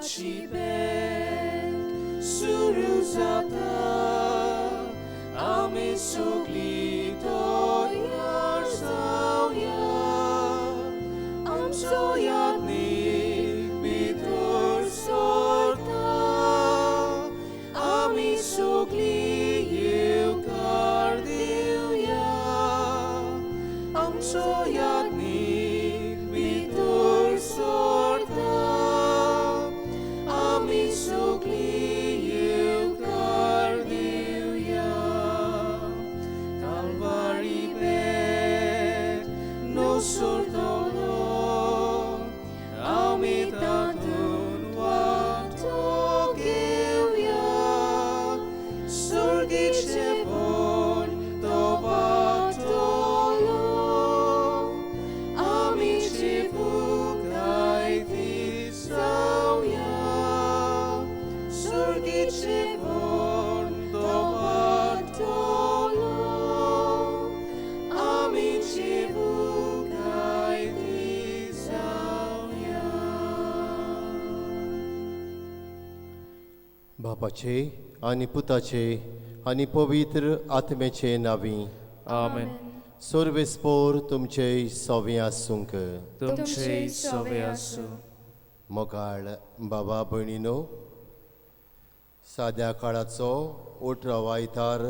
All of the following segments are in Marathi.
देवाची भेट सुरू जाता आमी सगळी तयार जावया आमचो यादनीक भितर सरता आमी सगळी येवकार दिवया आमचो यादनीक भितर सरता आमी सगळी येवकार दिवया Calvary bed no sortolo आमी तातून वाटो घेवया सुर्गीचे बोन तो वाटलो आमी जिवूकाय ती जावया सुर्गीचे बोन तो वाटलो आमी जिवूकाय ती जावया बापाचे आनी पुताचे आनी पवित्र आत्म्याचे नावी Amen. सर्वेस्पोर तुमचे सोवे आसूंक तुमचे सवे आसूं. मोगाळ बाबा भयणीनो साद्या काळाचो ओठरा वायतार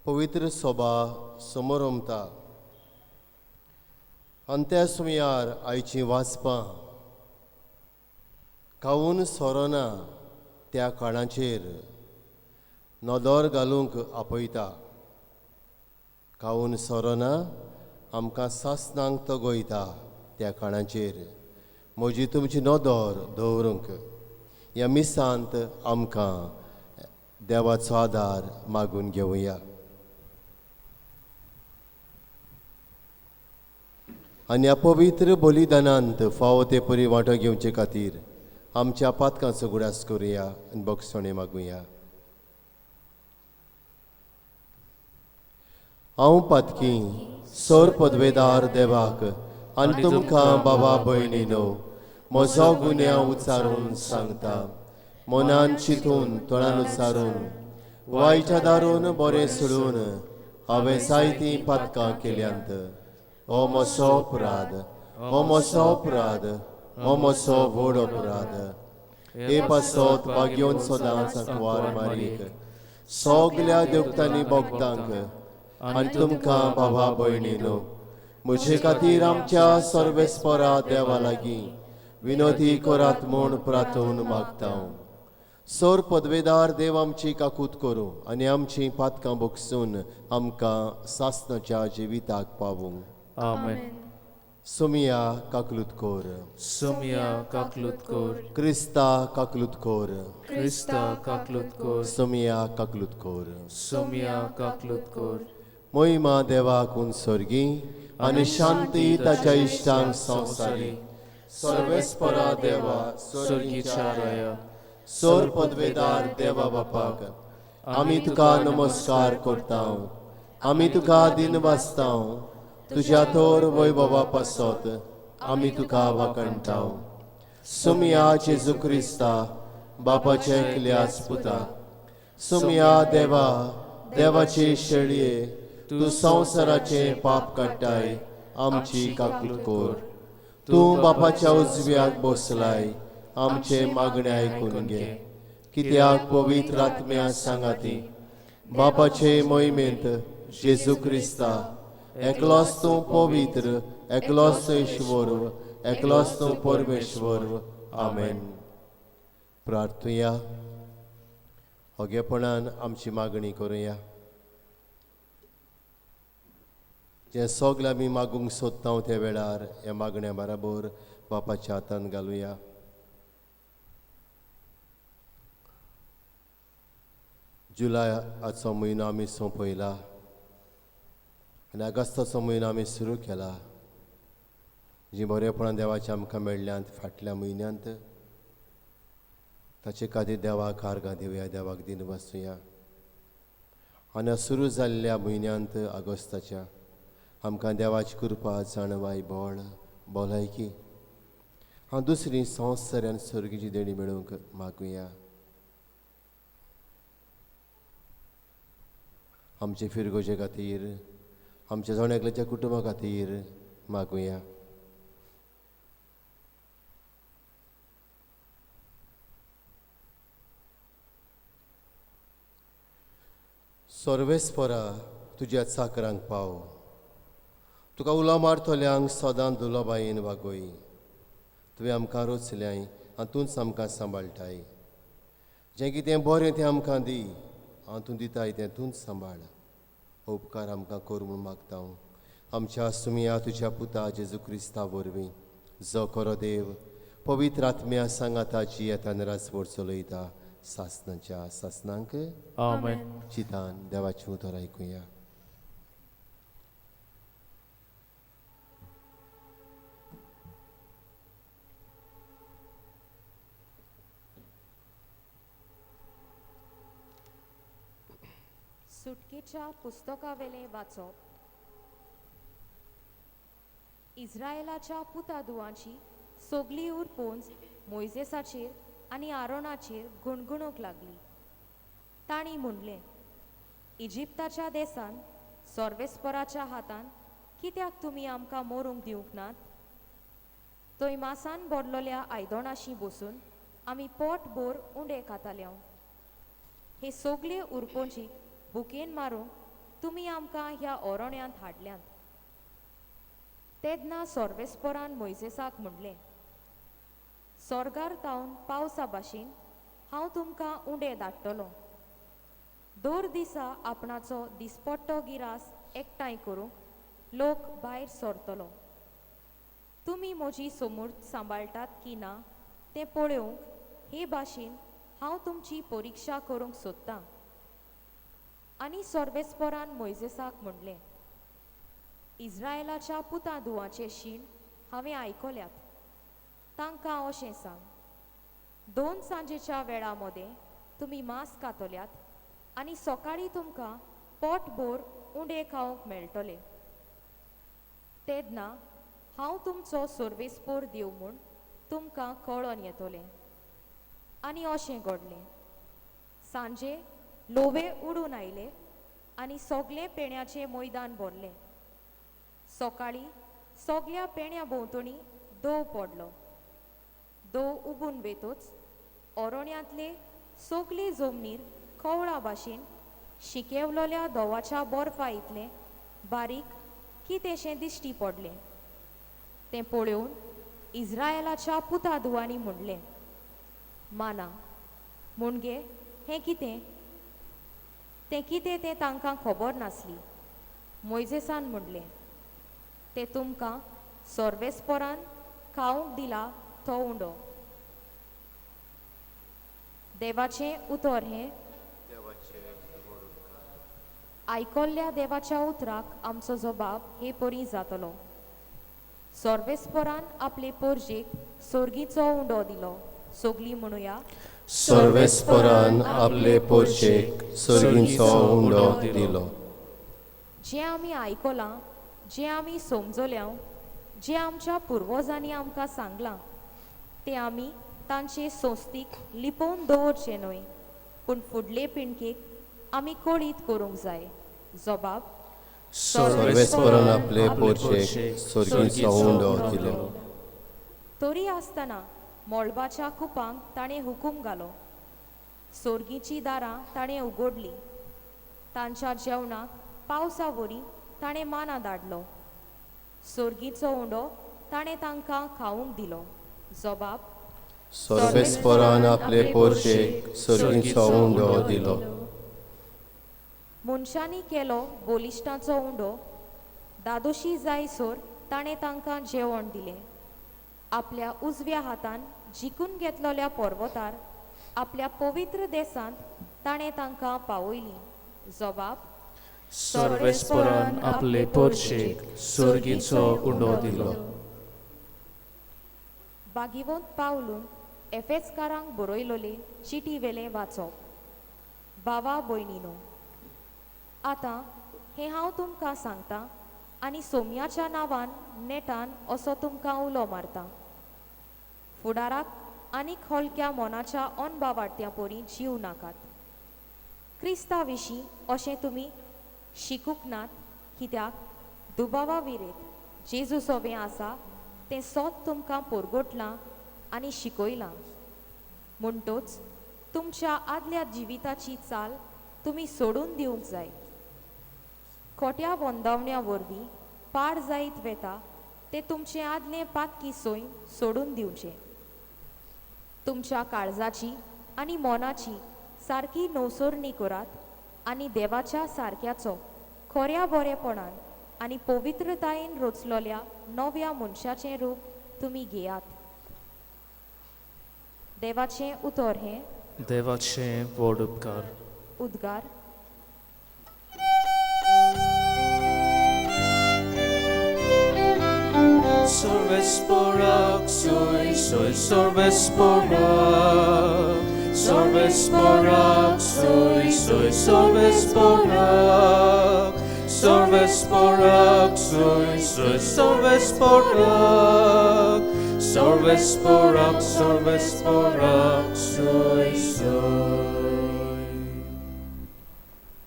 पवित्र सोबा समोर उमता अंत्या सुमयार आयचीं वाचपां खावून सोरोना त्या काळाचेर नदर घालूंक आपयता खावून सोरोना आमकां सासणांक तगोयता त्या काळाचेर म्हजी तुमची नदर दवरूंक ह्या मिसांत आमकां देवाचो आदार मागून घेवया आनी ह्या पवित्र बलिदानांत फावो ते परी वांटो घेवचे खातीर आमच्या पातकांचो गुडास करुया आनी बक्षणे मागुया हांव पातकी सर पदवेदार देवाक आनी तुमकां बाबा भयणीनो म्हजो गुन्यांव उच्चारून सांगता मनान चिंतून तोंडान उच्चारून वायट्या दारून बरें सोडून हांवें जायतीं पातकां केल्यांत हो म्हजो अपराध हो म्हजो अपराध हो म्हजो व्हड अपराध हे पासत भाग्योन सदांच आंकवार मारीक सगल्या देवतांनी भक्तांक आनी तुमकां बाबा भयणीनो म्हजे खातीर आमच्या सर्वेस्परा देवा लागीं विनोदी करात म्हूण प्रार्थून मागता सर पदवेदार देव आमची काकूत करूं आनी आमचीं पातकां भोगसून आमकां सासणाच्या जिविताक पावूंक Amen. सुमिया काकलूत कोर Sumia kaklut kor. क्रिस्ता काकलूत कोर Krista kaklut kor. सुमिया काकलूत कोर Sumia kaklut kor. मोहिमा देवाक उंसर्गी आनी शांती ताच्या इश्टांक संवसारी सर्वेस्परा देवा Sorgicha raya. सर पदवेदार देवा बापाक आमी तुका नमस्कार करता आमी तुका दिन वाचता तुज्या थोर वैभवा पासत आमी तुका वाकणटा सुमिया जेजू क्रिस्ता बापाचे एकल्याच पुता सुमिया देवा देवाचे शेळये तूं संवसाराचे पाप काडटाय आमची काकूट कोर तूं बापाच्या उजव्याक बसलाय आमचे मागणे आयकून घे कित्याक पवित्र आत्म्या सांगाती बापाचे मोहिमेंत जेजू क्रिस्ता एकलोच तूं पवित्र एकलोच तूं ईश्वर एकलोच तूं परमेश्वर आमेन प्रार्थुया होगेपणान आमची मागणी करुया जे सगळे आमी मागूंक सोदता त्या वेळार ह्या मागण्या बराबर बापाच्या हातान घालुया जुलयाचो म्हयनो आमी सोंपयला आनी अगस्ताचो म्हयनो आमी सुरू केला जी बरेपणां देवाचें आमकां मेळ्ळ्यांत फाटल्या म्हयन्यांत ताचे खातीर देवाक आर्गां दिवया देवाक दिन वाचुया आनी सुरू जाल्ल्या म्हयन्यांत आगोस्ताच्या आमकां देवाची कृपा जाणवाय बळ भलायकी हांव दुसरी संवत्सरान सर्गीची देणी मेळोवंक मागुया. आमचे फिरगोजे खातीर, आमच्या जोण्याकल्याच्या कुटुंबा खातीर मागुया. सर्वेस्परा तुज्या चाकरांक पाव. तुका उलो मारतल्यांक सदां दुलोबायेन वागोय. तुवें आमकां रोचल्याय आनी तूंच आमकां सांबाळटाय. जें कितें बरें तें आमकां दी आनी तूं दिताय तें तूंच सांबाळ. उपकार आमकां कर म्हूण मागता हांव आमच्या सुमिया तुज्या पुता जेजू क्रिस्ता वरवीं, जो खरो देव पवित्र आत्म्या सांगाताची येतान रासवड चलयता सासणाच्या सासणांक आमेन. चितान देवाचें उतर आयकुया. सुटकेच्या पुस्तकावेले वाचप. इस्रायेलाच्या पुतादुआंची सोगली उरपोंज मोइजेसाचेर आनी आरोनाचेर गुणगुणूंक लागली. तांणी म्हणलें, इजिप्ताच्या देसान सर्वेस्पराच्या हातान कित्याक तुमी आमकां मोरूंक दिवंक नात? थंय मासान बोडलोल्या आयदोणाशी बसून आमी पोट बोर उंडे खाताल्यो. हे सोगले उरपोंजीक बुकेन मारूंक तुमी आमकां ह्या ओरोण्यांत हाडल्यांत. तेदना सर्वेस्परान मोइजेसाक म्हणलें, सोर्गार तावन पावसा भाशेन हांव तुमकां उंडे धाडटलों. दर दिसा आपणाचो दिसपट्टो गिरास एकठांय करूंक लोक भायर सरतलो. तुमी म्हजी समूर्त सांबाळटात की ना तें पळोवंक हे भाशेन हांव तुमची परिक्षा करूंक सोदतां. आनी सर्वेस्परान मोइजेसाक म्हणलें, इस्रायेलाच्या पुतादुआंचे शीण हांवें आयकल्यात. तांकां अशें सांग, 2 सांजेच्या वेळा मदें तुमी मांस खातल्यात आनी सकाळीं तुमकां पोटभर उंडे खावंक मेळटले. तेदना हांव तुमचो सर्वेस्पोर देव म्हूण तुमकां कळोन येतलें. आनी अशें घडलें. सांजे लोवे उडून आयले आनी सोगले पेण्याचें मैदान भरलें. सकाळीं सोगल्या पेण्या भोंवतणी दोव पडलो. दोव उबून वेतोच ओरोण्यांतले सोगले जमनीर कवळा भाशेन शिकेवलोल्या दोवाच्या बर्फा इतलें बारीक कितेंशें दिश्टी पडलें. तें पळोवन इस्रायेलाच्या पुतादुआंनी म्हणलें, माना म्हणगे हें कितें? तें कितें तें तांकां खबर नासली. मोइजेसान म्हणलें, तें तुमकां सर्वेस्परान खावंक दिला तो उंडो. देवाचें उतर हें. आयकल्ल्या देवाच्या उतराक आमचो जबाब हे परी जातलो. सर्वेस्परान आपले पोरजेक सोर्गीचो उंडो दिलो. सोगली म्हणुया, सर्वेस्परान आपले पोरशेक सर्गीचो उंडो दिलो. जें आमी आयकलां, जें आमी समजल्यां, जें आमच्या पुर्वजांनी आमकां सांगलां, तें आमी तांचे सोस्तीक लिपोवन दवरचें न्हय, पूण फुडले पिणकेक आमी कळीत करूंक जाय. जबाब, सर्वेस्परान आपले पोरशेक सर्गीचो उंडो दिलो. तरी आसतना मोळबाच्या कुपांक ताणें हुकूम घालो. सोर्गीचीं दारां ताणें उगडलीं. तांच्या जेवणाक पावसावरी ताणें माना धाडलो. सोर्गीचो उंडो ताणें तांकां खावंक दिलो. जबाब, सर्वेस्परान आपले पोरशेक सर्गीचो उंडो दिलो. मनशांनी केलो बोलिश्टांचो उंडो. दादोशी जायसर ताणें तांकां जेवण दिलें. आपल्या उजव्या हातान जिखून घेतलोल्या पर्वतार आपल्या पवित्र देसांत ताणें तांकां पावयलीं. जबाब, सर्वेस्परान आपले पोरशेक सर्गीचो उंडो दिलो. भागिवंत पावलून एफेसकारांक बरयलोले चिटी वेले वाचप. भावा भयणीनो, आतां हें हांव तुमकां सांगतां आनी सोम्याच्या नांवान नेटान असो तुमकां उलो मारतां. फुडाराक आनीक हलक्या मोनाच्या अनबा वाट्या परी जीव नाकात. क्रिस्ता विशीं अशें तुमी शिकूंक नात, कित्याक दुबावा विरेत जेजू सोबें आसा तें सोत तुमकां पोरगोटलां आनी शिकयलां. म्हणटूच तुमच्या आदल्या जिविताची चाल तुमी सोडून दिवंक जाय. खोट्या बोंदावण्या वरवीं पाड जायत वेता ते तुमचें आदलें पाक्की सोय सोडून दिवचें. तुमच्या काळजाची आनी मोनाची सारकी नवसोरणी करात आनी देवाच्या सारक्याचो खऱ्या बरेपणान आनी पवित्रतायेन रचलोल्या नव्या मनशाचें रूप तुमी घेयात. देवाचें उतर हें देवाचें व्हड उपकार. उद्गार. Sorvesporak, soy, sorvesporak. Sorvesporak, soy, sorvesporak. Sorvesporak, soy, sorvesporak. Sorvesporak, soy.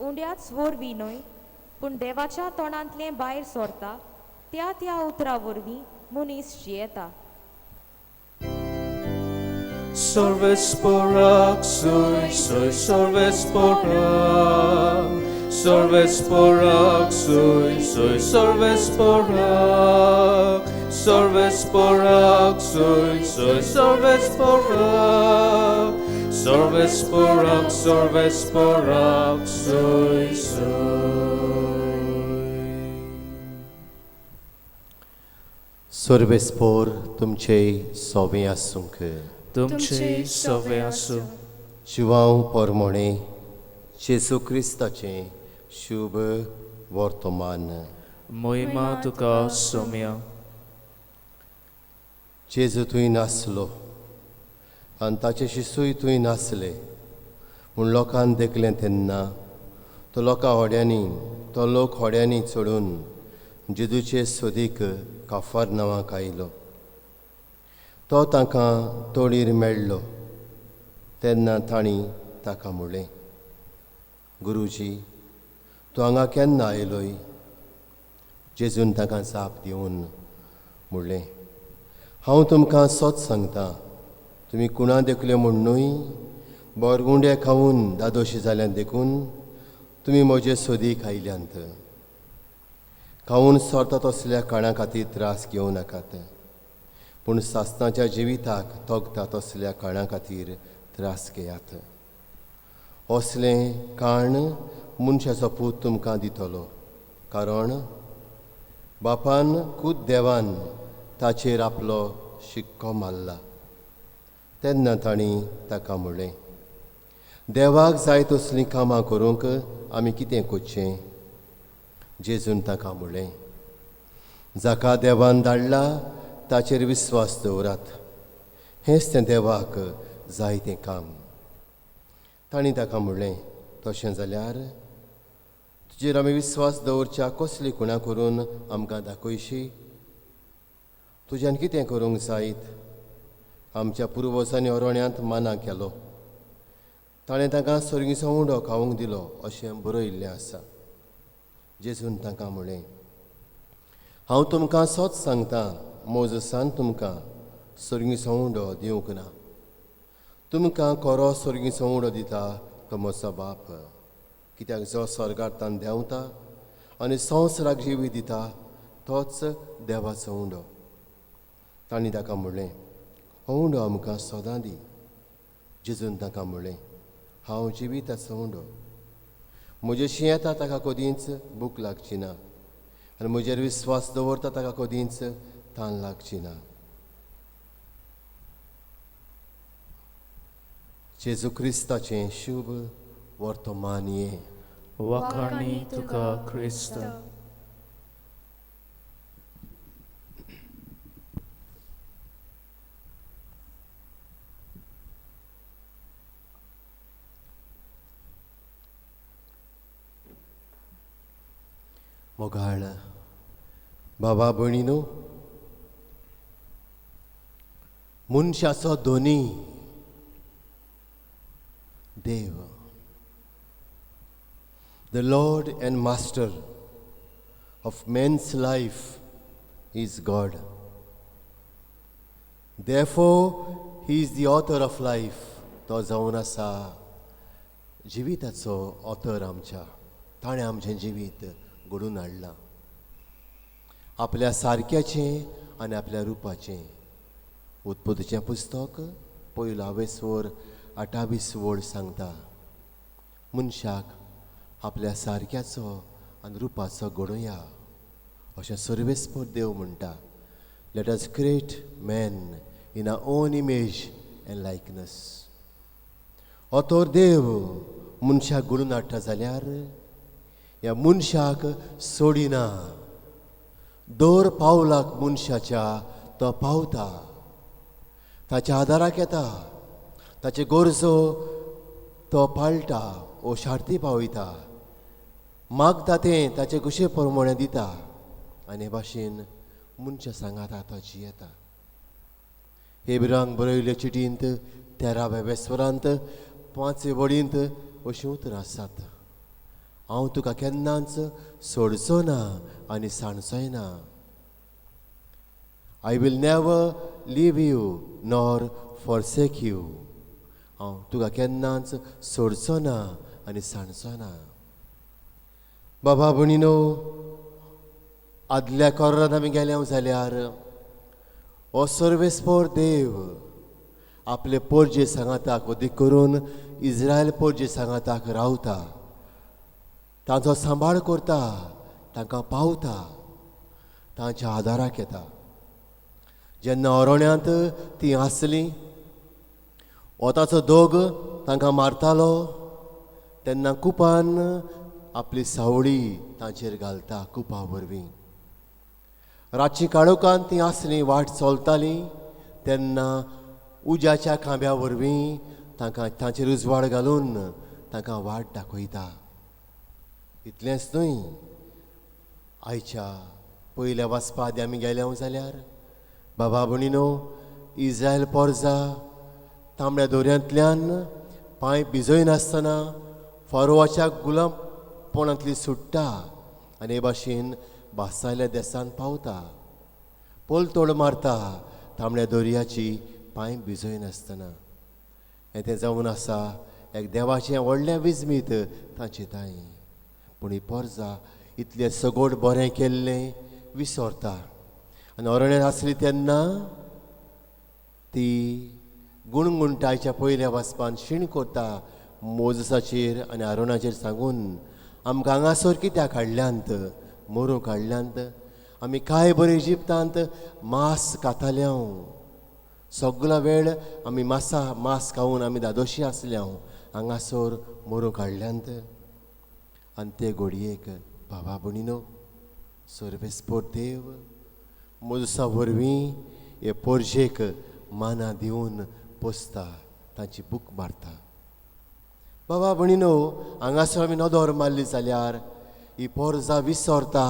उंड्याच वरवीं न्हय पूण देवाच्या तोंडांतलें भायर सरता त्या उतरा वरवीं मनीस जियेता. Sorvesporak, soy, sorvesporak. Sorvesporak, soy, sorvesporak. Sorvesporak, soy, sorvesporak. Sorvesporak, soy. सोर्बेस्पोर तुमचे सोबे आसूंक. तुमचे सवे आसूं. जिवांव पोरमोणे जेजू क्रिस्ताचें शुभ वर्तमान. मोहिमा तुका सोम्या. जेजू तुवें नासलो आनी ताचे शिसूय तुवें नासले म्हूण लोकांन देखलें तेन्ना तो लोक होड्यांनी चडून जेजूचे सोदीक काफार नांवाक आयलो. तो तांकां तोडीर मेळ्ळो तेन्ना तांणी ताका म्हणलें, गुरुजी तूं हांगा केन्ना आयलोय? जेजून ताका जाप दिवन म्हणलें, हांव तुमकां सोच सांगतां, तुमी कुणा देखले म्हणूय बोरगुंडे खावून दादोशी जाल्यांत देखून तुमी म्हजे सोदीक आयल्यांत. खावून सोरता तसल्या काणा खातीर त्रास घेवं नाकात, पूण सासणाच्या जिविताक तोगता तसल्या काणा खातीर त्रास घेयात. असलें काण मनशाचो पूत तुमकां दितलो, कारण बापान खूद देवान ताचेर आपलो शिक्को मारला. तेन्ना तांणी ताका म्हणलें, देवाक जाय तसलीं कामां करूंक आमी कितें करचें? जेजून ताका म्हणलें, जाका देवान धाडला ताचेर विस्वास दवरात, हेंच तें देवाक जाय तें काम. तांणी ताका म्हणलें, तशें जाल्यार तुजेर आमी विस्वास दवरच्या कसली गुणां करून आमकां दाखयशी? तुज्यान कितें करूंक जायत? आमच्या पुर्वजांनी अरोण्यांत माना केलो, ताणें तांकां सर्गीचो उंडो खावंक दिलो अशें बरयल्लें आसा. जेजून तांकां म्हणलें, हांव तुमकां सोच सांगतां, मोजसान तुमकां सर्गीचो उंडो दिवंक ना. तुमकां खरो सर्गीचो उंडो दिता तो म्हजो बाप, कित्याक जो स्वर्गांतल्यान देंवता आनी संवसाराक जिवी दिता तोच देवाचो उंडो. तांणी ताका म्हणलें, हो उंडो आमकां सदां दी. जेजून ताका म्हणलें, हांव जिविताचो उंडो. म्हजेशी येता ताका कदींच भूक लागची ना आनी म्हजेर विस्वास दवरता ताका कदींच तान लागची ना. जेजू क्रिस्ताचें शुभ वर्तमान ये. वाखाणी तुका क्रिस्त. मोगाळ बाबा भयणीनो, मनशाचो धोनी देव. The Lord and Master of man's life is God. Therefore, He is the author of life. तो जावन आसा जिविताचो ऑथर आमच्या. ताणें आमचें जिवीत घडून हाडलां. आपल्या सारक्याचें आनी आपल्या रुपाचें. उत्पत्तीचें पुस्तक 1:28 सांगता, मनशाक आपल्या सारक्याचो आनी रुपाचो घडोवया अशें सर्वेस्पर देव म्हणटा. Let us create man in our own image and likeness. ऑथर देव मनशाक घडोवन हाडटा जाल्यार ह्या मनशाक सोडिना. दर पावलाक मनशाच्या तो पावता, ताच्या आदाराक येता, ताचे गरजो तो पाळटा ओ शार्ती पावयता. मागता तें ताचे कुशे प्रमाणे दिता. आनी हे भाशेन मनशा सांगात तो जियेता. हेब्रांक बरयल्ले चिटींत 13व्या स्वरांत 5 वडींत अशीं उतरां आसात. हांव तुका केन्नाच सोडचो ना आनी साणचोय ना. I will never leave you nor forsake you. हांव तुका केन्नाच सोडचो ना आनी साणचो ना. बाबा भणीनो, आदल्या कोरांत आमी गेले जाल्यार हो सर्वेस्पर देव आपले पोरजे सांगाताक अदीक करून इस्रायल पोरजे सांगाताक रावता. तांचो सांबाळ करता, तांकां पावता, तांच्या आदाराक येता. जेन्ना अरोण्यांत तीं आसलीं, वताचो दोग तांकां मारतालो, तेन्ना कुपान आपली सावळी तांचेर घालता कुपा वरवीं. रातची काळोखांत तीं आसलीं, वाट चलतालीं, तेन्ना उज्याच्या खांब्या वरवीं तांकां तांचेर उजवाड घालून तांकां वाट दाखयता. इतलेंच न्हय, आयच्या पयल्या वाचपाद आमी गेले जाल्यार बाबा भणीनो, इस्रायल पोरजा तांबड्या दर्यांतल्यान पांय भिजय नासतना फारोवाच्या गुलामपणांतली सुट्टा आनी हे भाशेन भासायल्या देसान पावता. पोलतोड मारता तांबड्या दर्याची पांय भिजय नासतना. हें तें जावन आसा एक देवाचें व्हडलें विजमीत तांचे ताई. पूण ही पोरजा इतलें सगोड बरें केल्लें विसरता. आनी अरण्यांत आसली तेन्ना ती गुणगुणटायच्या पयल्या वाचपान शीण करता मोजसाचेर आनी आरोनाचेर सांगून, आमकां हांगासर कित्याक हाडल्यांत, मरूंक हाडल्यांत. आमी कांय बरें इजिप्तांत मांस खाताल्यांव. सगळो वेळ आमी मांस खावन आमी दादोशी आसल्यांव. हांगासर मरूंक हाडल्यांत. आनी ते घडयेक बाबा भणीनो, सर्वेस्पर देव मोजसा वरवीं हे पोरजेक माना दिवन पोसता, तांची बूक मारता. बाबा भणीनो, हांगासर आमी नदर मारली जाल्यार ही पोरजा विसरता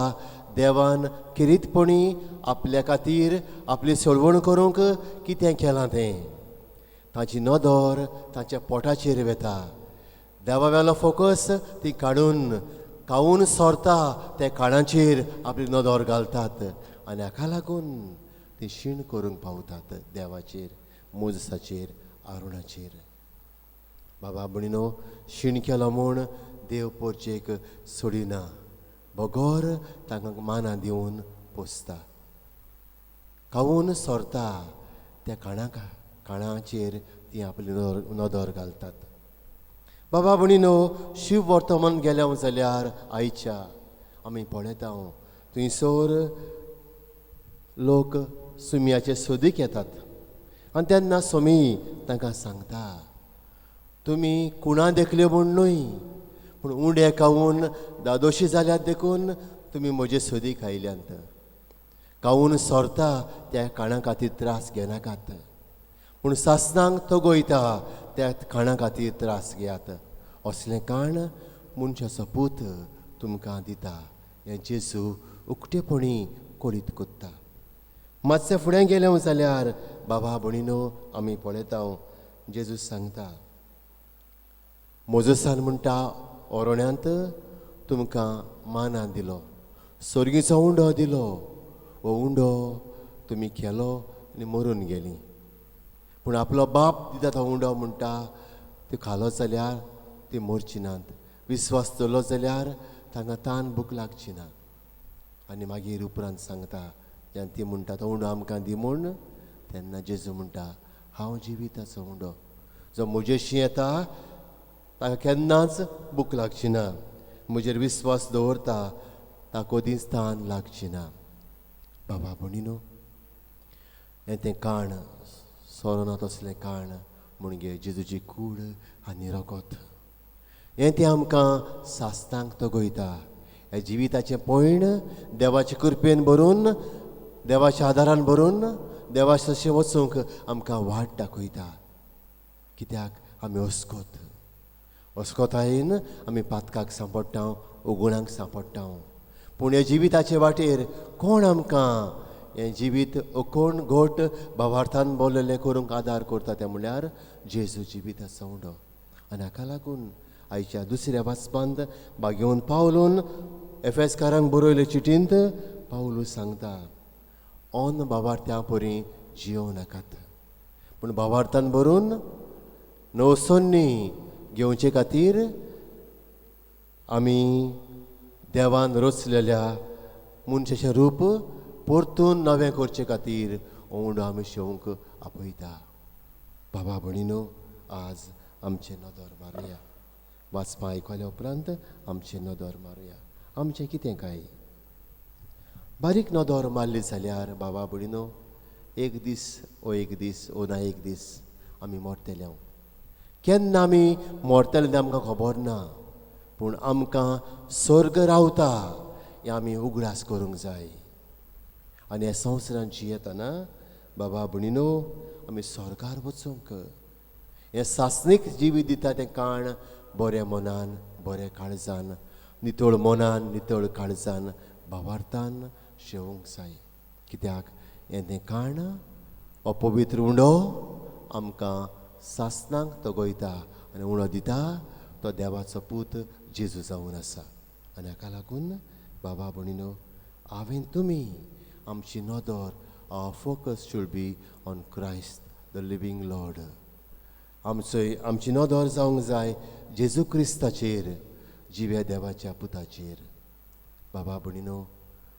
देवान किरीतपणी आपल्या खातीर आपली सोडवण करूंक कितें केलां तें. ताची नदर ताच्या पोटाचेर वेता. देवा वेलो फोकस ती काडून सोरता त्या काळांचेर आपली नदर घालतात. आनी हाका लागून ती शीण करूंक पावतात देवाचेर, मोजसाचेर, आरोणाचेर. बाबा भणीनो, शीण केलो म्हूण देव पोरचेक सोडिना. बगोर तांकां माना दिवन पोसता. खावून सोरता त्या काणाचेर ती आपली नदर घालतात. बाबा भणीनो, शिव वर्तमान गेल्या जाल्यार आयच्या आमी पळयता थंयसर लोक सुमयाचे सोदीक येतात. आनी तेन्ना सोमी तांकां सांगता, तुमी कुणां देखल्यो म्हूण न्हय, पूण उंडे खावून दादोशी जाल्यात देखून तुमी म्हजे सोदीक आयल्यांत. खावून सोरता त्या काणा खातीर त्रास घेनाकात, पूण सासणांक तगोयता त्या काणा खातीर त्रास घेयात. असलें काण मनशाचो पूत तुमकां दिता. हें जेजू उक्तेपणी कोरीत कोत्ता. मातशें फुडें गेलें जाल्यार बाबा भणीनो आमी पळयता जेजूस सांगता मोजसान म्हणटा ओरोण्यांत तुमकां माना दिलो सोर्गीचो उंडो दिलो हो उंडो तुमी केलो आनी मरून गेलीं पूण आपलो बाप दिता तो उंडो म्हणटा ती खालो जाल्यार ती मरची नात विस्वास दवरलो जाल्यार तांकां तान भूक लागची ना आनी मागीर उपरांत सांगता जेन्ना ती म्हणटा तो उंडो आमकां दी म्हूण तेन्ना जेजू म्हणटा हांव जिविताचो उंडो जो म्हजेशी येता ताका केन्नाच भूक लागची ना म्हजेर विस्वास दवरता ताका कदींच तान लागची ना बाबा भणीनो हें तें काण सोरोना तसलें काण म्हणजे जेजूची कूड आनी रगत हें तें आमकां सास्तांक तगयता हे जिविताचें पयण देवाचे कृपेन भरून देवाच्या आदारान भरून देवाचे तशें वचूंक आमकां वाट दाखयता कित्याक आमी अस्कोतायेन आमी पातकाक सांपडटा उगोणांक सांपडटा पूण हे जिविताचे वाटेर कोण आमकां हें जिवीत कोण घोट भावार्थान बोललें करूंक आदार करता तें म्हळ्यार जेजू जिविताचो उंडो आनी हाका लागून आयच्या दुसऱ्या वाचपांत बागेवन पावलून एफेसकारांक बरयले चिटींत पावलू सांगता ओन भावार्थ्या परी जियो नाकात पूण भावार्थान भरून नवसोन्नी घेवचे खातीर आमी देवान रचलेल्या मनशाचें रूप परतून नवें करचे खातीर उंडो आमी शेवंक आपयता बाबा भणीनो आज आमचें नदर मारुया वाचपां आयकल्या उपरांत आमचें नदर मारुया आमचें कितें काय बारीक नदर मारली जाल्यार बाबा भणीनो एक दीस ओ ना एक दीस आमी मरतले केन्ना आमी मरतले तें आमकां खबर ना पूण आमकां स्वर्ग रावता हें आमी उगडास करूंक जाय आनी ह्या संवसारांत जियेतना बाबा भणीनो आमी स्वर्गार वचूंक हें सासणीक जिवीत दिता तें काण बरें मनान बरें काळजान नितळ मनान नितळ काळजान भावार्थान शेवूंक जाय कित्याक हें तें काण अपवित्र उंडो आमकां सासणांक तगयता आनी उणो दिता तो देवाचो पूत जेजू जावन आसा आनी हाका लागून बाबा भणीनो हांवें तुमी आमची नदर focus should be on Christ the living lord आमची नदर जावंक जाय जेजू क्रिस्ताचेर जिव्या देवाच्या पुताचेर बाबा भणीनो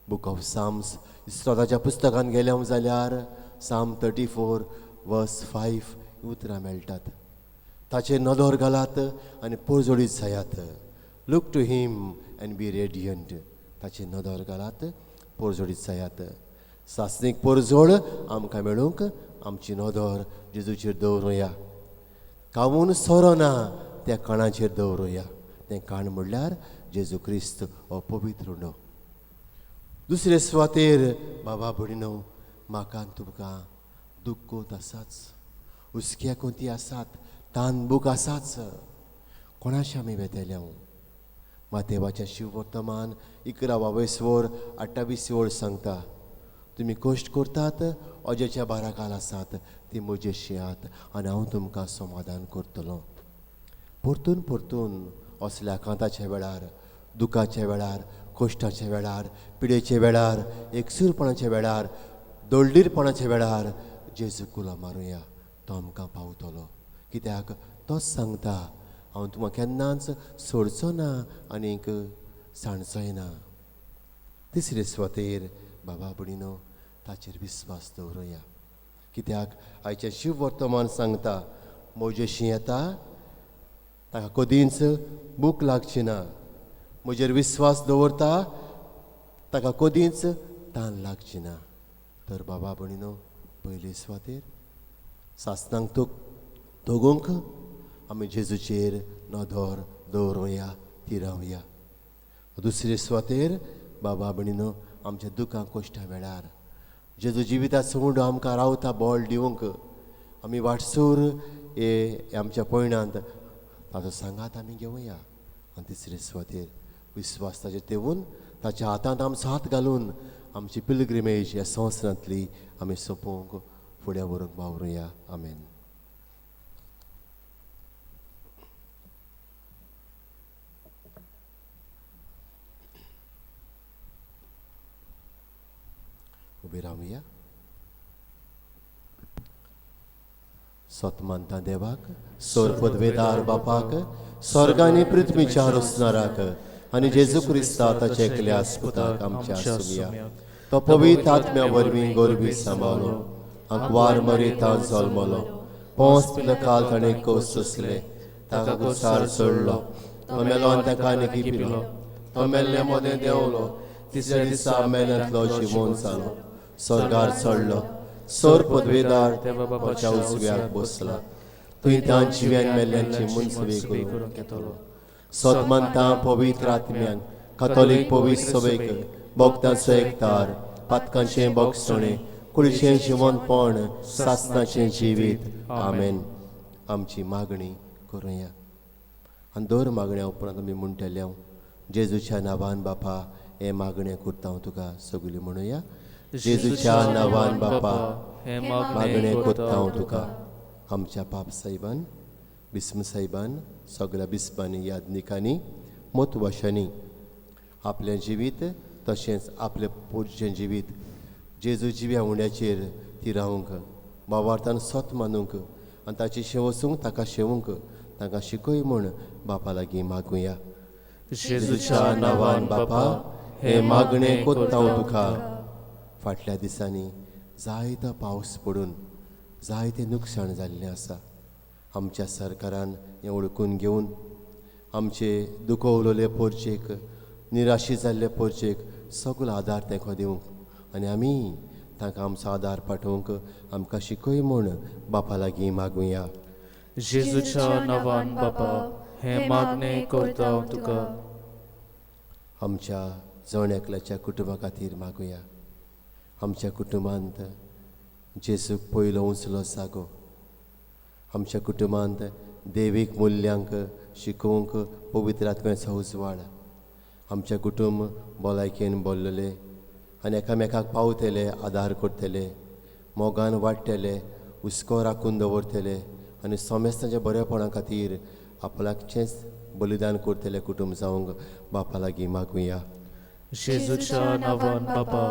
बूक ऑफ साम्स इस्रोदाच्या पुस्तकान गेले जाल्यार साम 34 वर्स 5 उतरां मेळटात ताचेर नदर घालात आनी पोरजोडीत जायात look to him and be radiant ताचेर नदर घालात पोरजोडीत जायात सासणीक पोरजोड आमकां मेळूंक आमची नदर जेजूचेर दवरुया कावून सोरोना त्या काणाचेर दवरुया तें काण म्हणल्यार जेजू क्रिस्त हो पवित्र उंडो दुसरे सुवातेर बाबा भणीनो म्हाका तुमकां दुख्खूत आसाच हुस्क्या कोंती आसात तानबूक आसाच कोणाशें आमी वेतेल्या मातेवाच्या शिववर्तमान 11 28 सांगता तुमी कश्ट करतात अजेच्या बाराकाल आसात ती म्हजेशी आत आनी हांव तुमकां समाधान करतलो परतून परतून असल्या आकांताच्या वेळार दुखाच्या वेळार कश्टाच्या वेळार पिडेच्या वेळार एकसूरपणाच्या वेळार दोळडीरपणाच्या वेळार जेजू कुलो मारुया तो आमकां पावतलो कित्याक तोच सांगता हांव तुमकां केन्नाच सोडचो ना आनीक सांडचोय ना तिसरे सुवातेर बाबा भणीनो ताचेर विस्वास दवरुया कित्याक आयचें शिव वर्तमान सांगता म्हजेशी येता ताका कदींच भूक लागची ना म्हजेर विस्वास दवरता ताका कदींच तान लागची ना तर बाबा भणीनो पयले सुवातेर सासणांक तोगूंक आमी जेजूचेर नदर दवरुया तिरावया दुसरे सुवातेर बाबा भणीनो आमच्या दुखां कश्टा वेळार जेजू जिविताचो उंडो आमकां रावता बोळ दिवंक आमी वाटसूर हे आमच्या पयणांत ताचो सांगात आमी घेवया आनी तिसरे सुवातेर विस्वास ताचेर देवून ताच्या हातांत आमचो हात घालून आमची पिलग्रिमेज ह्या संवसारांतली आमी सोंपोवंक फुडें व्हरूंक वावरुया. आमेन. उबे रावया. सोतमानता देवाक, सोर पदवेदार बापाक, स्वर्ग आनी पृथ्वीच्या रुसनाराक आनी जेजू क्रिस्ता ताचे एकल्या पुताक आमच्या सुमिया तो पवित्र आत्म्या वरवीं गोरबी सांबाळलो, अंकवार मरिता जल्मलो, पोंस पिलो काल ताणें कोस सोंसले, ताका कुसार सोडलो, तो मेलो आनी ताका निकी पिलो, तो मेल्ले मोदें देंवलो, तिसऱ्या दिसा मेल्यांतलो जिवोवन जालो, स्वर्गार चडलो, सोर पदवेदार बापाच्या उजव्याक बसला, थंय तां जिव्यान मेल्ल्यांची मुंजवी करून घेतलो. सोतमानता पवित्र आत्म्यान कातोलीक पवित्र सभेक भक्तांचो एकतार, पातकांचें भोगसणें, कुडीचें जिवनपण, सासणाचें जिवीत. आमेन. आमची मागणी करुया. आनी दर मागण्या उपरांत आमी म्हणटले जेजूच्या नांवान बापा हे मागणें करता हांव तुका सगळीं म्हणुया. जेजूच्या नांवान बापा हे मागणें करता हांव तुका. आमच्या पाप साहेबान, बिस्म साहेबान सगळ्या बिस्पांनी यादनिकांनी म्हत्वाशांनी आपलें जिवीत तशेंच आपलें पुढचें जिवीत जेजू जिव्या उंड्याचेर ती रावूंक भावार्थान सोत मानूंक आनी ताची शेव वचूंक ताका शेवूंक ताका शिकय म्हूण बापा लागीं मागुया. जेजूच्या नांवान बापा हे मागणें करता हांव तुका. फाटल्या दिसांनी जायतो पावस पडून जायतें नुकसाण जाल्लें आसा. आमच्या सरकारान हें ओळखून घेवन आमचे दुखवलेले पोरचेक, निराशी जाल्ले पोरचेक सगळो आदार तेंको दिवंक आनी आमी तांकां आमचो आदार पाठोवंक आमकां शिकय म्हूण बापा लागीं मागुया. जेजूच्या नांवान बापा हे मागणें करता हांव तुका. आमच्या जण एकल्याच्या कुटुंबा खातीर मागुया. आमच्या कुटुंबांत जेजूक पयलो उंचलो जागो, आमच्या कुटुंबांत देवीक मुल्यांक शिकोवंक पवित्र आत्म्याचो उजवाड, आमचें कुटुंब भलायकेन भरलेले आनी एकामेकाक पावतले, आदार करतले, मोगान वाडटले, हुस्को राखून दवरतले आनी समेस्तांच्या बरेपणा खातीर आपल्याचेंच बलिदान करतले कुटुंब जावंक बापा लागीं मागुया. जेजूच्या नांवान बापा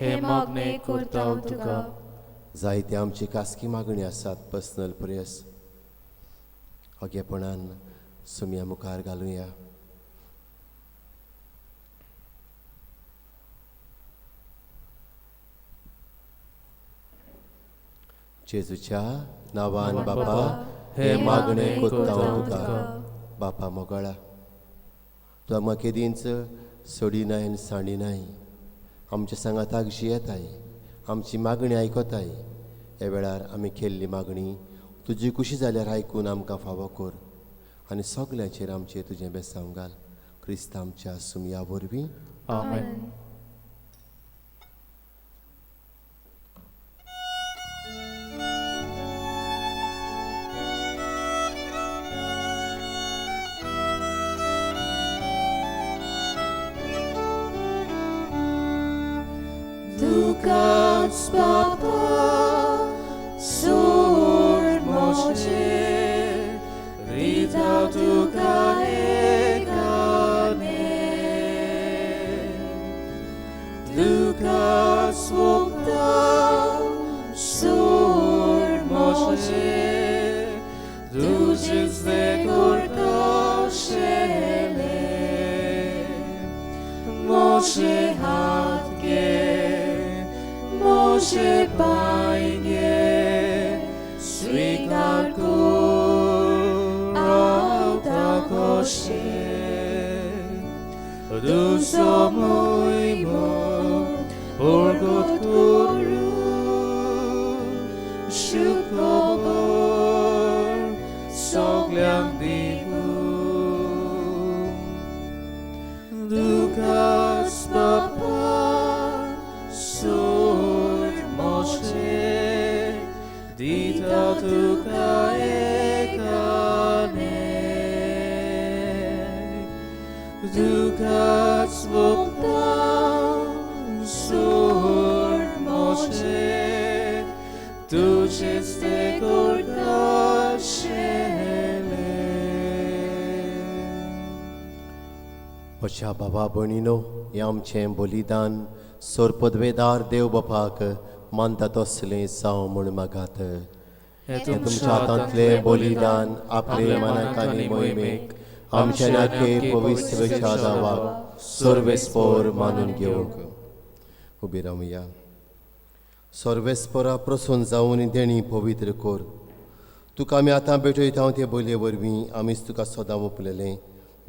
हे मागणें करता हांव तुका. जायते आमची खासगी मागणी आसात पर्सनल प्रेयर्स ओगेपणान सुमया मुखार घालुया. जेजूच्या नांवान बापा हे मागणें करता हांव तुका. बापा मोगळा, तूं आमकां केदींच सोडिनाय आनी सांडिनाय, आमच्या सांगाताक जियेताय, आमची मागणी आयकोताय. हे वेळार आमी केल्ली मागणी तुजी खुशी जाल्यार आयकून आमकां फावो कर आनी सगल्यांचेर आमचेर तुजें बेसांव घाल. क्रिस्त आमच्या सुमया वरवीं. आमेन. Tuka's Papa, Sur Moche, Rita Tuka Ekane, Tuka's Vokta, Sur Moche, Tujiz de Korka Shele, Moshe Hatge, Moshe paige, svikar kur alta koshe. Du som oimo, orgot koru, shukobor, sogliam divu. Dukas papa, Sur Moshe, Dita Tuka Ekane, Dukas Vokta, Sur तुझेच ते कुर्ताशेले म्हज्या बाबा भयणीनो हें आमचें बलिदान सोर पदवेदार देव बापाक मानता तसलें जावं म्हूण मागात हे तुमच्या हातांतलें बलिदान आपले मनाक आनी मोहिमेक आमच्या नाके पवित्र शादावाक सर्वेस्पोर मानून घेवंक उबी रावया. सर्वेस्पोरा प्रसून जावन देणी पवित्र कोर. तुका आमी आतां भेटयता ते बलये वरवीं आमीच तुका सदां ओपलेलें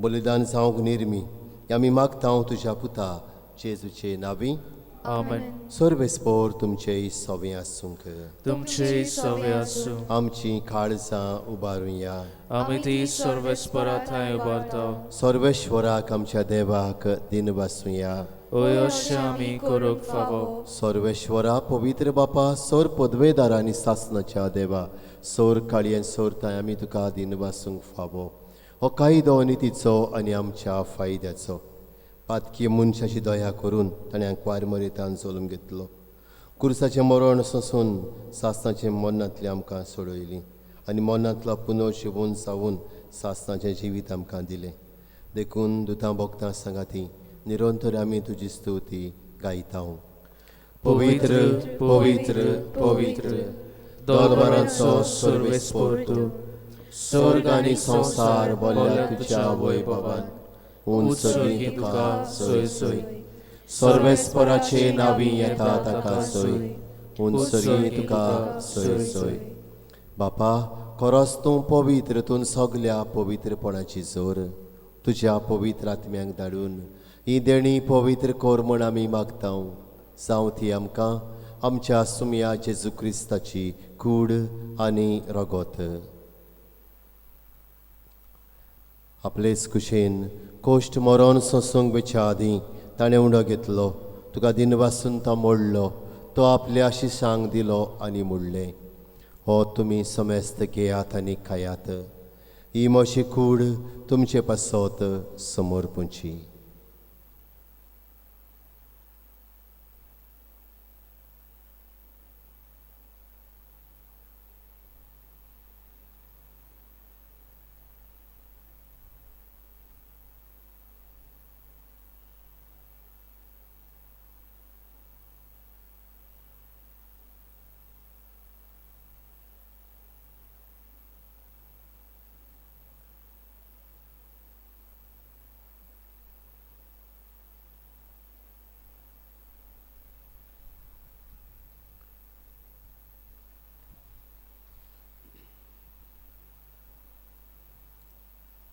बलिदान जावंक निर्मी आमी मागता तुज्या पुता जेजूचे नांवी. आमेन. सर्वेस्पोर तुमचे सवें आसूंक. तुमचे सवे आसूं. आमची काळजां उबारुया. आमी ती सर्वेस्परा थंय उबारता. सर्वेश्वराक आमच्या देवाक दिनवासुया. ओय अशें आमी करूंक फावो. सर्वेश्वरा पवित्र बापा सोर पदवेदार आनी सासणाच्या देवा सोर काळयेन सोरताय आमी तुका दिनवासूंक फावो. हो कायदो नितीचो आनी आमच्या फायद्याचो. पातकी मनशाची दया करून ताणें वारमरीतान जोलून घेतलो. कुर्साचें मरण सोंसून सासणाचें मरणांतली आमकां सोडयली आनी मरणांतलो पुनर्जिवन जावन सासणाचें जिवीत आमकां दिलें. देखून दुतां भोगतां सांगाती निरंतर आमी तुजी स्तुती गायता. पवित्र पवित्र पवित्र दरबारांचो सर्वेस्पोर तूं स्वर्ग आनी संवसार बोल्या तुज्या वैभवान उंच सगळीं तुका सोय सोय. सर्वेस्पराचे नांवी येता ताका सोय उंच सगळीं तुका सोय सोय. बापा खरोच तूं पवित्र तूं सगल्या पवित्रपणाची जोर तुज्या पवित्र आत्म्याक धाडून ही देणी पवित्र कोर म्हूण आमी मागता. जावं ती आमकां आमच्या सुमया जेजू क्रिस्ताची कूड आनी रगत. आपलेच कुशेन कोश्ट मरण सोंसूंक वेच्या आदीं ताणें उंडो घेतलो. तुका दिनवासून तो मोडलो. तो आपल्या आशिशांक दिलो आनी मुडलें. हो तुमी समेस्त घेयात आनी खायात. ही मोशी कूड तुमचे पासत समोर पोंची.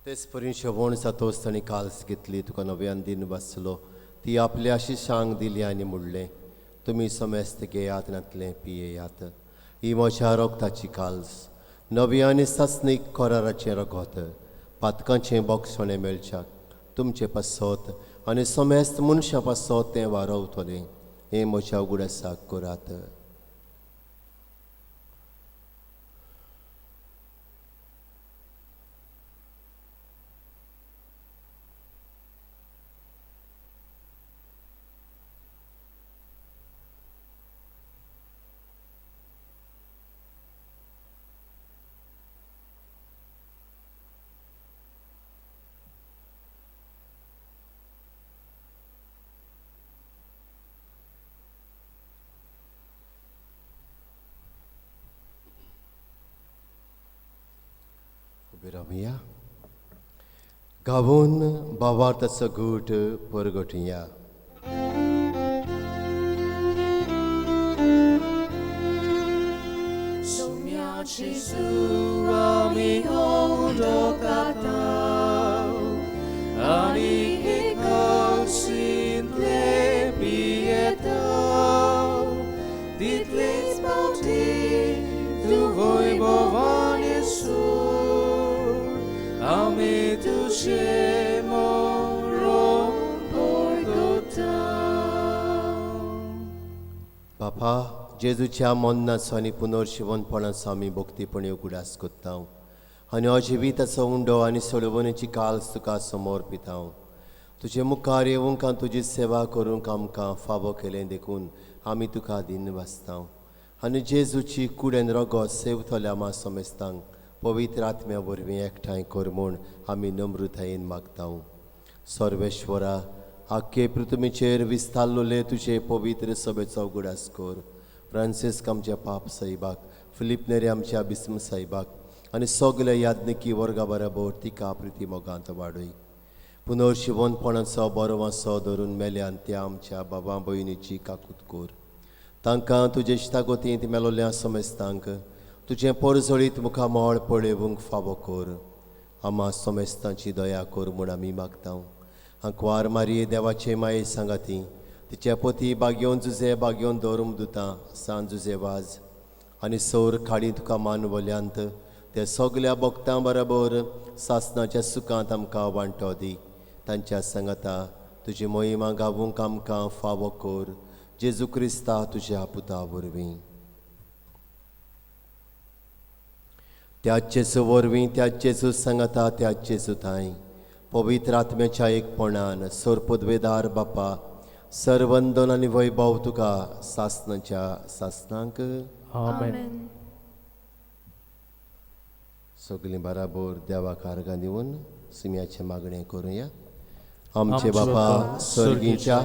तेच परीन शेवण जातोच ताणें काल्स घेतली. तुका नव्यान दिन वाचलो. ती आपल्या आशिशांक दिली आनी मुडलें. तुमी समेस्त घेयात नातलें पियेयात. ही म्हज्या रोगताची काल्स नवी आनी सासणीक कराराचें रगत पातकांचें बोगसोणें मेळच्याक तुमचे पासत आनी समेस्त मनशां पासत तें वारवतलें. हें म्हज्या उगडासाक करात. विरमया गावून भावार्थाचो घूट परगटुया. सुम्याची सुवामी होडोकाताव आनी एकसिंतले पियेताव. तितलेच पावटी तूं वैभवान येसूर आमी तुजें मरण परगटाव. बापा जेजूच्या मरणाचो आनी पुनर्जिवनपणाचो आमी भोक्तीपणी उगडास कोत्ता आनी अजिविताचो उंडो आनी सोडवणेची काल्स तुका समर्पिता. तुजे मुखार येवंक तुजी सेवा करूंक आमकां फावो केलें देखून आमी तुका दिन वाचता. आनी जेजूची कुडेन रगत सेवतल्या मा समेस्तांक पवित्र आत्म्या वरवीं एकठांय कर म्हूण आमी नम्रतायेन मागतां. सर्वेश्वरा, आख्खे पृथ्वीचेर विस्तारलोले तुजे पवित्र सभेचो उगडास कर. फ्रांसिस्क आमच्या पाप साहिबाक, फिलीप नेरे आमच्या बिस्म साहिबाक आनी सगल्या याज्ञिकी वर्गा बरोबर तिका प्रिती मोगांत वाडय. पुनर्शिवनपणाचो बरो वासो धरून मेल्यान त्या आमच्या बाबा भयणीची काकूत कर. तांकां तुजे इश्टागोतींत मेलोल्या समेस्तांक तुजें परजळीत मुखामोळ पळेवूंक फावो कर. आमा समेस्तांची दया कर म्हूण आमी मागतां. आंकवार मारये देवाचे माये सांगाती, तिच्या पती बागेवन जुजे बागेवन दवरूंक दुतां सांज जुजे वाज आनी सौर खाडी तुका मानवल्यांत त्या सगल्या भक्तां बरोबर सासणाच्या सुखांत आमकां वांटो दी. तांच्या सांगाता तुजी मोहिमा गावूंक आमकां फावो कर. जेजू क्रिस्ता तुज्या पुता वरवीं. त्याच जेजू वरवीं त्याच जेजू सांगाता त्याच जेजू थंय पवित्र आत्म्याच्या एकपणान सोरपदवेदार बापा सर्वंदन आनी वैभव तुका सासणाच्या सासणांक. आमेन. सगलीं बराबर देवाक आर्गां दिवन सुम्याचें मागणें करुया. आमचे बापा सर्गीच्या,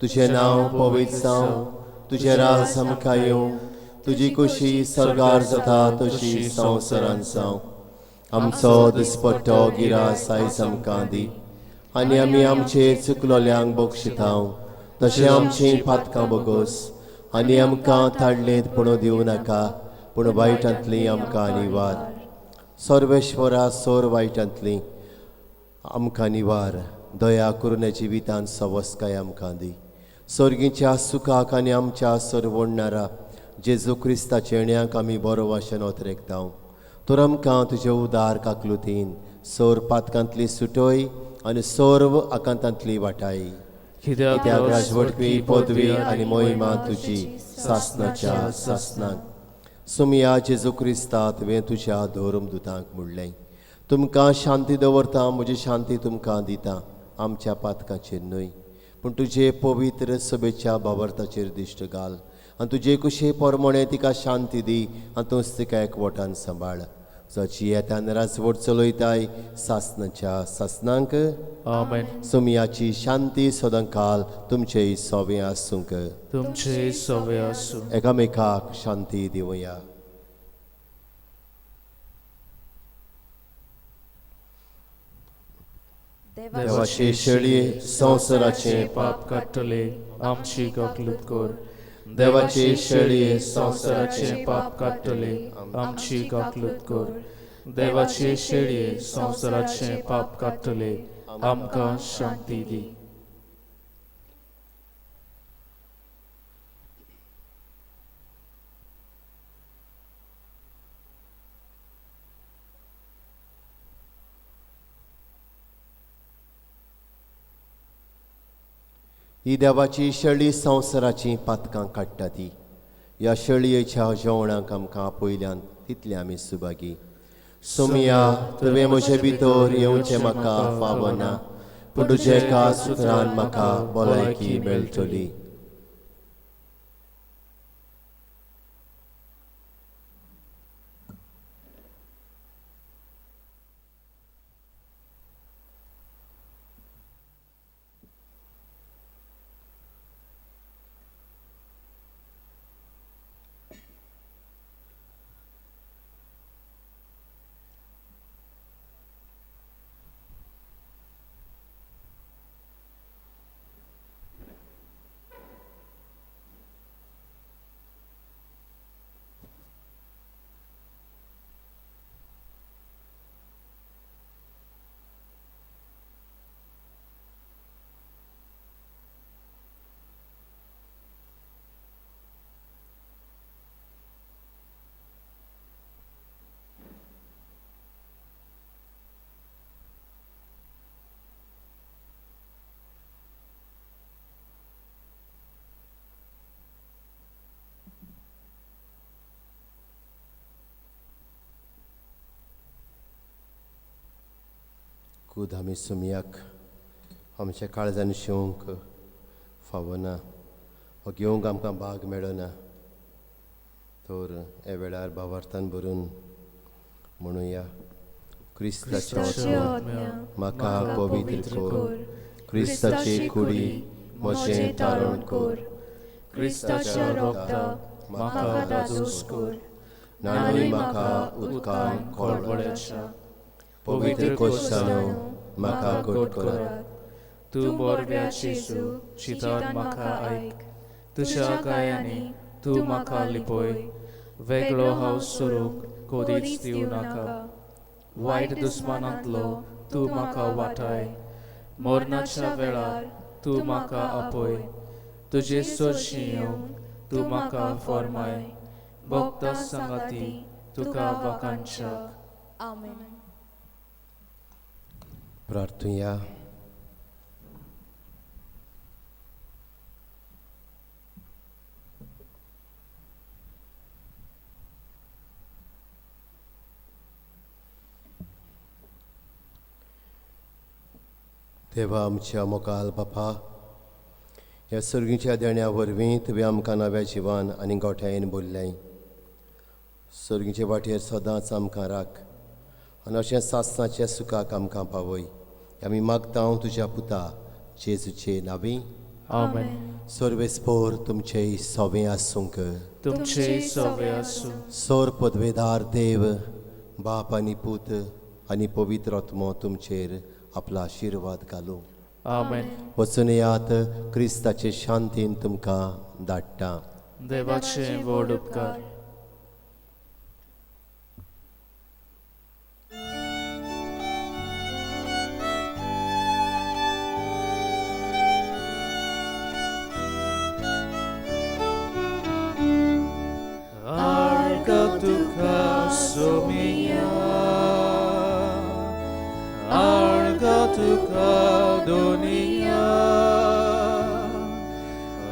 तुजें नांव पवित्र जावं, तुजें राज आमकां येवं, तुजी कुशी सर्गार जाता तशी संवसारांत जावं. आमचो दिसपट्टो गिरास आयज आमकां दी आनी आमी आमचेर चुकलोल्यांक बक्षितांव तशें आमचीं पातकां बगोस आनी आमकां ताडलेंत पडूं दिवं नाका, पूण वायटांतलीं आमकां निवार. सर्वेश्वरा सोर वायटांतलीं आमकां निवार. दया करून जिवितांत सवस्काय आमकां दी. सर्गीच्या सुखाक आनी आमच्या सरवडणारा जेजू क्रिस्ताच्या येण्याक आमी बरो वाशेन ओतरेकतां. तर आमकां तुजे उदार काकलुतीन सोर पातकांतली सुटोय आनी सोर्व आकांतांतली वाटाय. कित्याक राजवटपी पदवी आनी मोहिमा तुजी सासणाच्या सासणाक. सुमया जेजू क्रिस्ता तुवें तुज्या धोरम दुतांक म्हणलें, तुमकां शांती दवरता, म्हजी शांती तुमकां दिता. आमच्या पातकाचेर न्हय पूण तुजे पवित्र सभेच्या बाबर्ताचेर दिश्ट घाल आनी तुजे कुशे परमणे तिका शांती दी आनी तूंच तिका एकवटान सांबाळ. जाची येतान राजवट चलयताय सासणाच्या सासणांक. आमेन. सुमयाची शांती सदांकाल तुमचे सोबे आसूंक. तुमचे सवे आसूं. एकामेकाक शांती दिवया. देवाचे शेळये संवसाराचे पाप काडटले आमची गाकलूत कर. देवाचे शेळये संवसाराचे पाप काडटले आमची गाकलूत कर. देवाचे शेळये संवसाराचे पाप काडटले आमकां शांती दी. ही देवाची शेळी संवसाराची पातकां काडटा ती. ह्या शेळयेच्या जेवणाक आमकां पयल्यान तितले आमी सुभागी. सुमया तुवें म्हजे भितर येवचें म्हाका फावो ना, पूण तुजे एका सुत्रान म्हाका भलायकी मेळटली. खूद आमी सुमयाक आमच्या काळजान शिवंक फावो ना, हो घेवंक आमकां भाग मेळना. तर हे वेळार भावार्थान भरून म्हणुया क्रिस्ताची क्रिस्ताची आत्मा आत्म्या म्हाका पवित्र कोर क्रिस्ताची कुडी म्हजें तारण कोर क्रिस्ताच्या रोगताक म्हाका दादूस कोर नाणूय म्हाका उदकान कळवळ्याच्या पवित्र कोस्तानो म्हाका घट करात तूं बोरव्या जेजू चितान म्हाका आयक तुज्या गायांनी तूं म्हाका लिपय वेगळो हांव सोरूंक कोदीच दिवं नाका वायट दुस्मानांतलो तूं म्हाका वाटाय मरणाच्या वेळार तूं म्हाका आपय तुजे चडशी येवंक तूं म्हाका फॉर्माय भक्ता सांगाती तुका वाकांच्याक आमेन. प्रार्थुया देवा आमच्या मोगाल बापा ह्या सर्गीच्या देण्या वरवीं तुवें आमकां नव्या जिवान आनी गोठ्यान भरलें सर्गीचे वाटेर सदांच आमकां राख आनी अशें सासणाच्या सुखाक आमकां पावय आमी मागता तुज्या पुता जेजूचे नांवी आमेन. सर्वेस्पोर तुमचे सवें आसूंक तुमचे सवे आसूं सोर पदवेदार देव बाप आनी पूत आनी पवित्र आत्मो तुमचेर आपला आशिर्वाद घालूं आमेन. वचून येयात क्रिस्ताचे शांतीन तुमकां धाडटा देवाचे व्हड उपकार Arca tuca somia, arca tuca donia,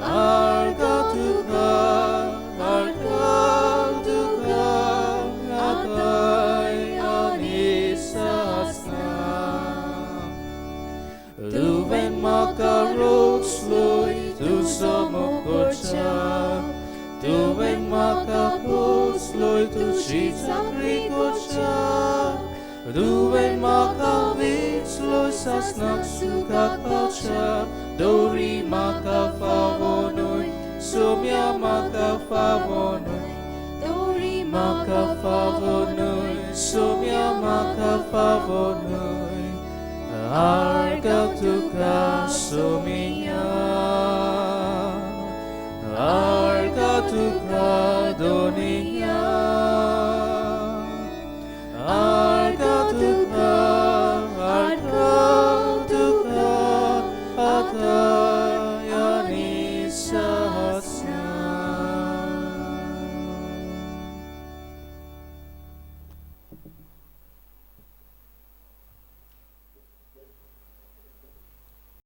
arca tuca atai anisasna. Luven makarok sloi tu samokocha. Tuven makapus loi tu chiza krikocha. Tuven makavits loi sasnak sukat pacha. Dori makafavonoi, somia makafavonoi. Dori makafavonoi, somia makafavonoi. Arga tuka somia.